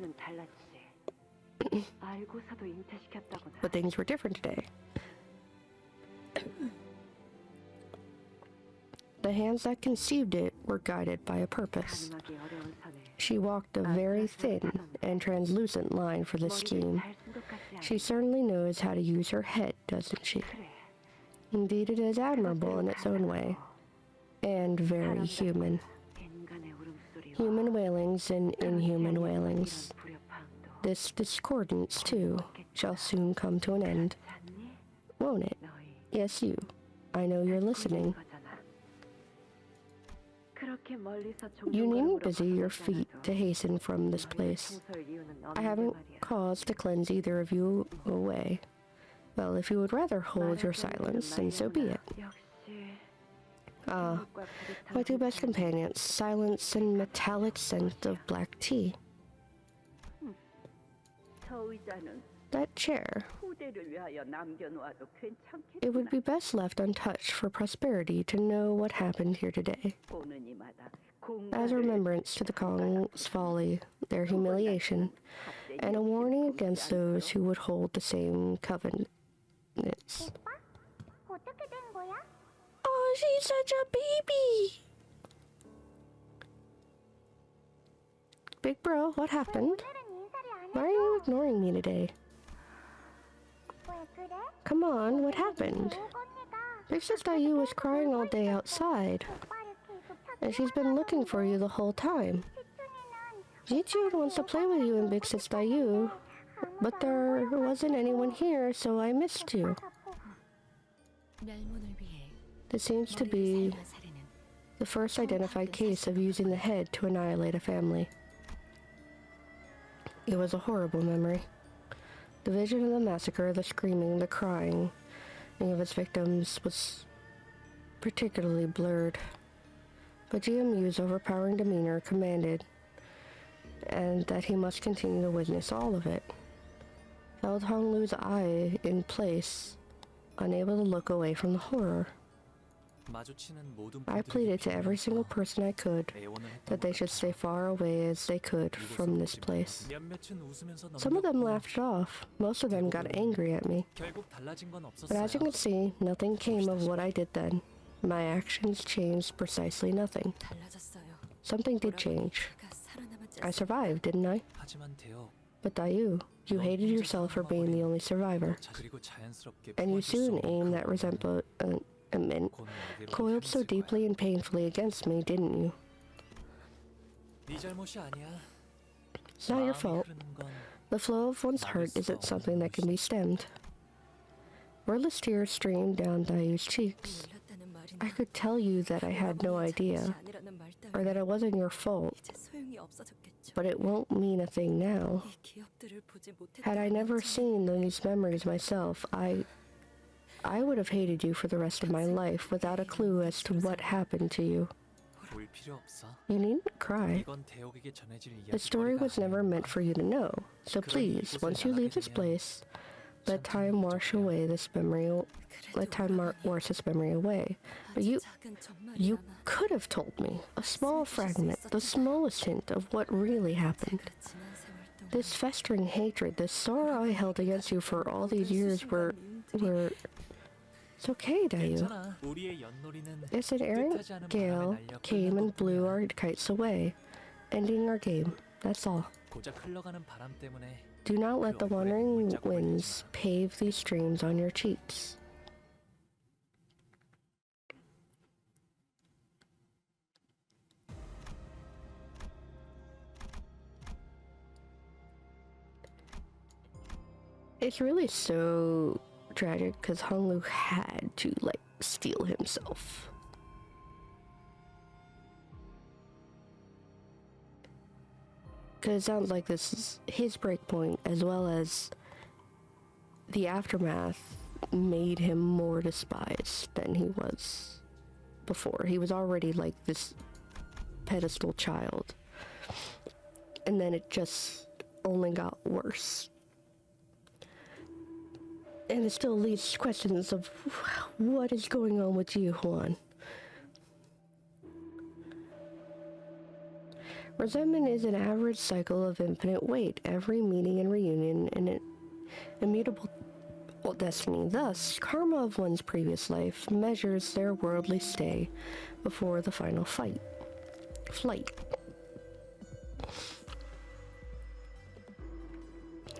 But things were different today. The hands that conceived it were guided by a purpose. She walked a very thin and translucent line for this scheme. She certainly knows how to use her head, doesn't she? Indeed, it is admirable in its own way, and very human. Human wailings and inhuman wailings. This discordance, too, shall soon come to an end. Won't it? Yes, you. I know you're listening. You needn't busy your feet to hasten from this place. I haven't cause to cleanse either of you away. Well, if you would rather hold your silence, then so be it. Ah, my two best companions, silence and metallic scent of black tea. That chair. It would be best left untouched for prosperity to know what happened here today. As a remembrance to the Kong's folly, their humiliation, and a warning against those who would hold the same covenants. Oh, she's such a baby! Big bro, what happened? Why are you ignoring me today? Come on, what happened? Big Sis Dayu was crying all day outside, and she's been looking for you the whole time. Jichun wants to play with you and Big Sis Dayu, but there wasn't anyone here, so I missed you. This seems to be the first identified case of using the head to annihilate a family. It was a horrible memory. The vision of the massacre, the screaming, the crying of its victims was particularly blurred. But GMU's overpowering demeanor commanded, and that he must continue to witness all of it. Held Honglu's eye in place, unable to look away from the horror. I pleaded to every single person I could that they should stay far away as they could from this place. Some of them laughed it off. Most of them got angry at me. But as you can see, nothing came of what I did then. My actions changed precisely nothing. Something did change. I survived, didn't I? But Dayu, you hated yourself for being the only survivor. And you soon aimed that resentment coiled so deeply and painfully against me, didn't you? It's not your fault. The flow of one's heart isn't something that can be stemmed. Wordless tears streamed down Dayu's cheeks. I could tell you that I had no idea, or that it wasn't your fault, but it won't mean a thing now. Had I never seen these memories myself, I would have hated you for the rest of my life without a clue as to what happened to you. You needn't cry. The story was never meant for you to know, so please, once you leave this place, let time wash this memory away. But you could have told me a small fragment, the smallest hint of what really happened. This festering hatred, this sorrow I held against you for all these years were... It's okay, Dayu. It's an errant gale came and blew our kites away, ending our game. That's all. Do not let the wandering winds pave these streams on your cheeks. It's really so tragic because Hong Lu had to, like, steal himself. Because it sounds like this is his breakpoint, as well as the aftermath made him more despised than he was before. He was already like this pedestal child, and then it just only got worse. And it still leaves questions of what is going on with you, Juan. Resentment is an average cycle of infinite weight, every meeting and reunion, and an immutable destiny. Thus, karma of one's previous life measures their worldly stay before the final flight.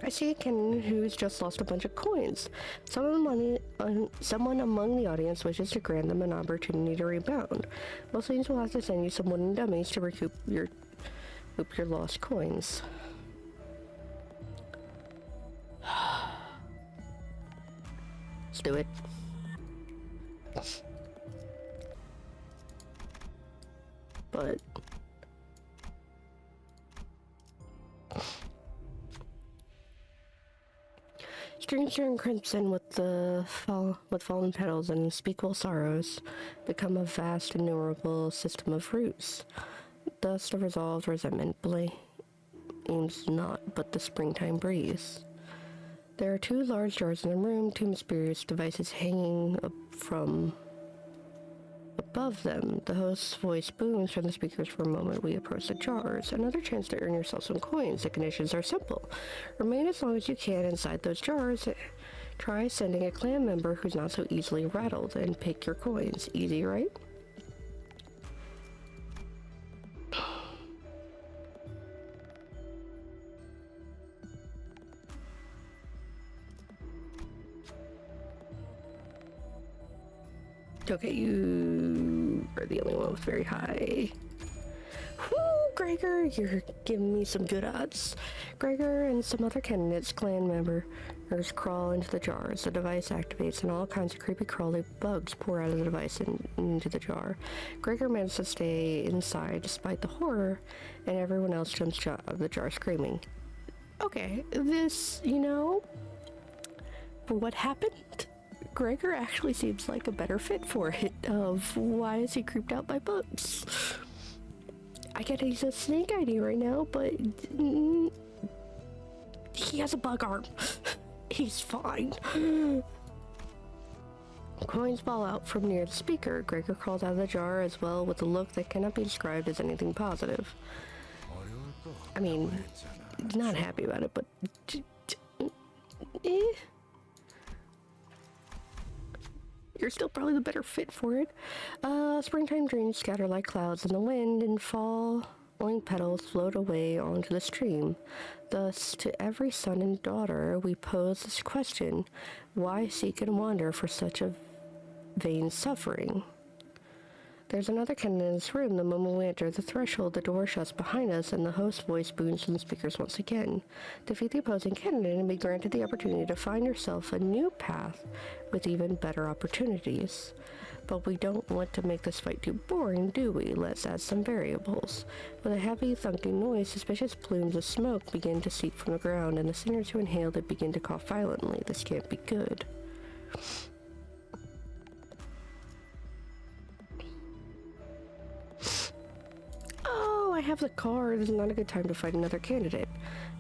I see a Ken who's just lost a bunch of coins. Someone among the audience wishes to grant them an opportunity to rebound. Most things will have to send you some wooden dummies to recoup your lost coins. Let's do it. But streams turn crimson with fallen petals, and unspeakable sorrows become a vast, innumerable system of roots. Thus, the resolved resentment blames not but the springtime breeze. There are 2 large jars in the room, 2 mysterious devices hanging up from above them. The host's voice booms from the speakers for a moment. We approach the jars. Another chance to earn yourself some coins. The conditions are simple. Remain as long as you can inside those jars. Try sending a clan member who's not so easily rattled, and pick your coins. Easy, right? Okay, you are the only one with very high. Whoo, Gregor, you're giving me some good odds. Gregor and some other candidates, clan members, crawl into the jars. The device activates and all kinds of creepy crawly bugs pour out of the device and into the jar. Gregor manages to stay inside despite the horror, and everyone else jumps out of the jar screaming. Okay, this, for what happened? Gregor actually seems like a better fit for it. Of why is he creeped out by bugs? I get he's a snake ID right now, but he has a bug arm. He's fine. Coins fall out from near the speaker. Gregor crawls out of the jar as well with a look that cannot be described as anything positive. I mean, not happy about it, but you're still probably the better fit for it. Springtime dreams scatter like clouds in the wind, and falling petals float away onto the stream. Thus, to every son and daughter, we pose this question: why seek and wander for such a vain suffering? There's another cannon in this room. The moment we enter the threshold, the door shuts behind us, and the host's voice booms from the speakers once again. Defeat the opposing candidate and be granted the opportunity to find yourself a new path with even better opportunities. But we don't want to make this fight too boring, do we? Let's add some variables. With a heavy, thunking noise, suspicious plumes of smoke begin to seep from the ground, and the sinners who inhaled it begin to cough violently. This can't be good. I have the card. This is not a good time to fight another candidate.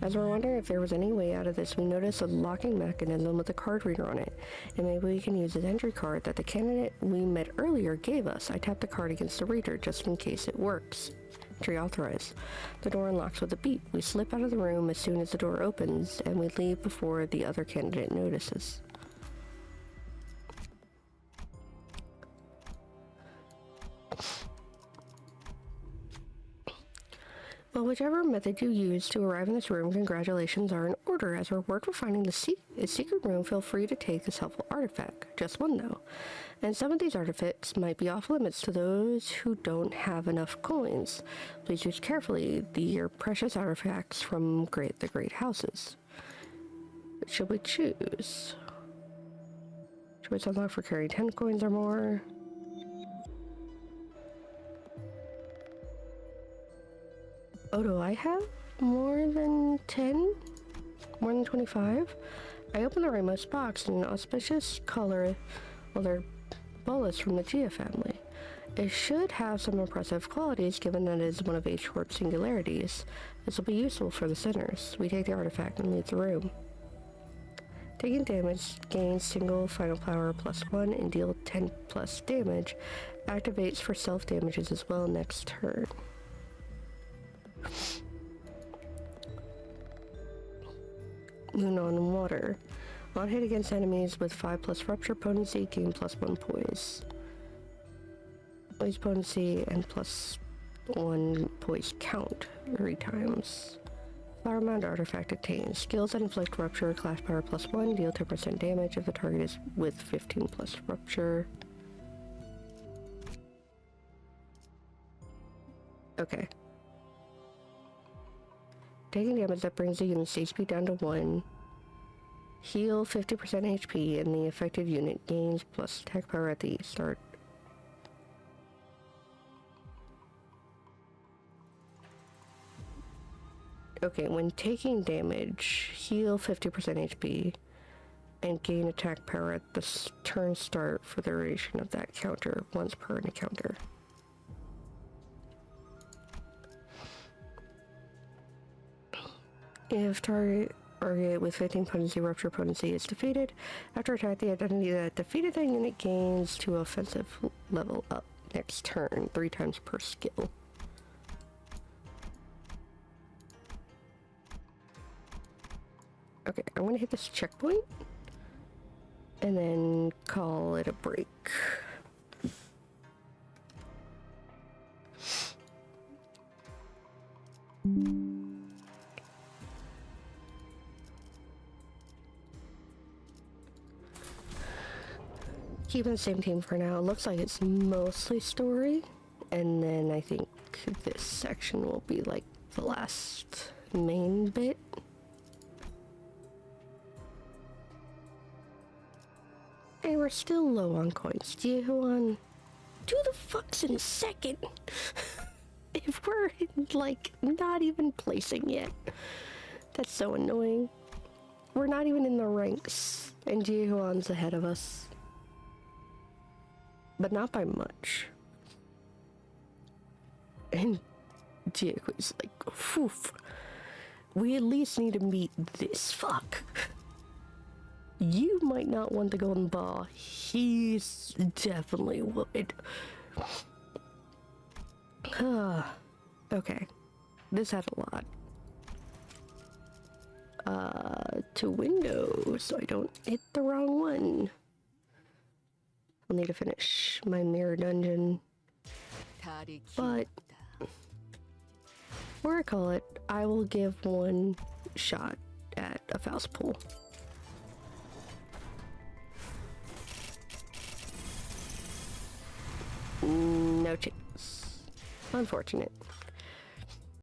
As we're wondering if there was any way out of this, we notice a locking mechanism with a card reader on it, and maybe we can use the entry card that the candidate we met earlier gave us. I tap the card against the reader just in case it works. Entry authorized. The door unlocks with a beep. We slip out of the room as soon as the door opens, and we leave before the other candidate notices. Well, whichever method you use to arrive in this room, congratulations are in order. As a reward for finding the secret room, feel free to take this helpful artifact. Just one, though. And some of these artifacts might be off limits to those who don't have enough coins. Please choose carefully your precious artifacts from the great houses. What should we choose? Choice unlocked for carrying 10 coins or more. Oh, do I have more than 10? More than 25? I opened the rightmost box in an auspicious color, well, they're bullets from the Gia family. It should have some impressive qualities given that it is one of 8 short singularities. This will be useful for the sinners. We take the artifact and leave the room. Taking damage gains single final power +1 and deal 10 plus damage. Activates for self damages as well next turn. Moon on water. On hit against enemies with 5+ rupture potency, gain +1 poise. Poise potency and +1 poise count 3 times. Flower Mound artifact attained. Skills that inflict rupture, class power +1, deal 10% damage if the target is with 15+ rupture. Okay. Taking damage that brings the unit's HP down to 1. Heal 50% HP and the affected unit gains plus attack power at the start. Okay, when taking damage, heal 50% HP and gain attack power at the turn start for the duration of that counter, once per encounter. If target with 15 potency rupture potency is defeated, after attack, the identity that defeated that unit gains to offensive level up next turn, 3 times per skill. Okay, I'm gonna hit this checkpoint and then call it a break. Keeping the same team for now. It looks like it's mostly story, and then I think this section will be like the last main bit. And we're still low on coins. Jihuan, do the fucks in a second. If we're like not even placing yet. That's so annoying. We're not even in the ranks, and Jihuan's ahead of us. But not by much. And Jiehu's like, phew. We at least need to meet this fuck. You might not want the golden ball. He's definitely would. Okay. This had a lot. To window, so I don't hit the wrong one. I'll need to finish my mirror dungeon. But, before I call it, I will give one shot at a Faust pool. No chance. Unfortunate.